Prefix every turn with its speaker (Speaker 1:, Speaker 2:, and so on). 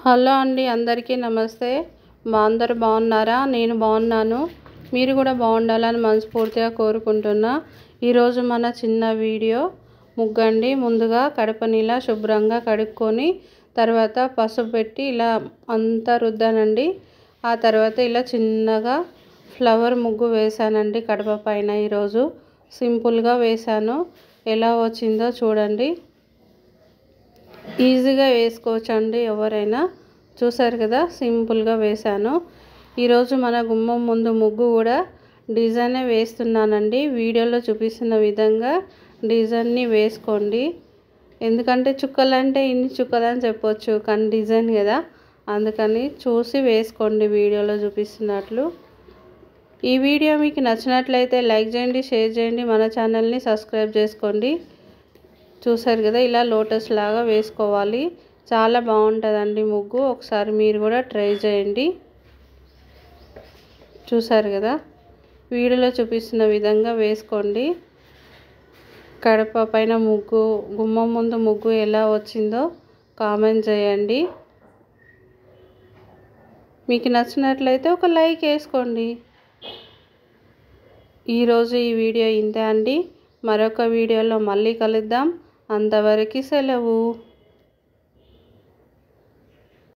Speaker 1: Hello అండి, అందరికీ నమస్తే. అందరూ బాగున్నారా? నేను బాగున్నాను. మీరు కూడా బాగుండాలని మనస్ఫూర్తిగా కోరుకుంటున్నా. ఈరోజు మన చిన్న వీడియో ముగ్గండి. ముందుగా కడపని ఇలా శుభ్రంగా కడుక్కొని తర్వాత పసుపు పెట్టి ఇలా అంతా రుద్దానండి. ఆ తర్వాత ఇలా చిన్నగా ఫ్లవర్ ముగ్గు వేసానండి కడప పైన. ఈరోజు సింపుల్గా వేసాను. ఎలా వచ్చిందో చూడండి. ఈజీగా వేసుకోవచ్చండి ఎవరైనా. చూసారు కదా, సింపుల్గా వేసాను. ఈరోజు మన గుమ్మం ముందు ముగ్గు కూడా డిజైనే వేస్తున్నానండి. వీడియోలో చూపిస్తున్న విధంగా డిజైన్ని వేసుకోండి. ఎందుకంటే చుక్కలంటే ఇన్ని చుక్కలని చెప్పొచ్చు, కానీ డిజైన్ కదా, అందుకని చూసి వేసుకోండి వీడియోలో చూపిస్తున్నట్లు. ఈ వీడియో మీకు నచ్చినట్లయితే లైక్ చేయండి, షేర్ చేయండి, మన ఛానల్ని సబ్స్క్రైబ్ చేసుకోండి. చూసారు కదా, ఇలా లోటస్ లాగా వేసుకోవాలి. చాలా బాగుంటుందండి ముగ్గు. ఒకసారి మీరు కూడా ట్రై చేయండి. చూసారు కదా, వీడియోలో చూపిస్తున్న విధంగా వేసుకోండి. కడప పైన ముగ్గు, గుమ్మం ముందు ముగ్గు ఎలా వచ్చిందో కామెంట్ చేయండి. మీకు నచ్చినట్లయితే ఒక లైక్ వేసుకోండి. ఈరోజు ఈ వీడియో ఇంతే అండి. మరొక వీడియోలో మళ్ళీ కలుద్దాం. అంతవరకు సెలవు.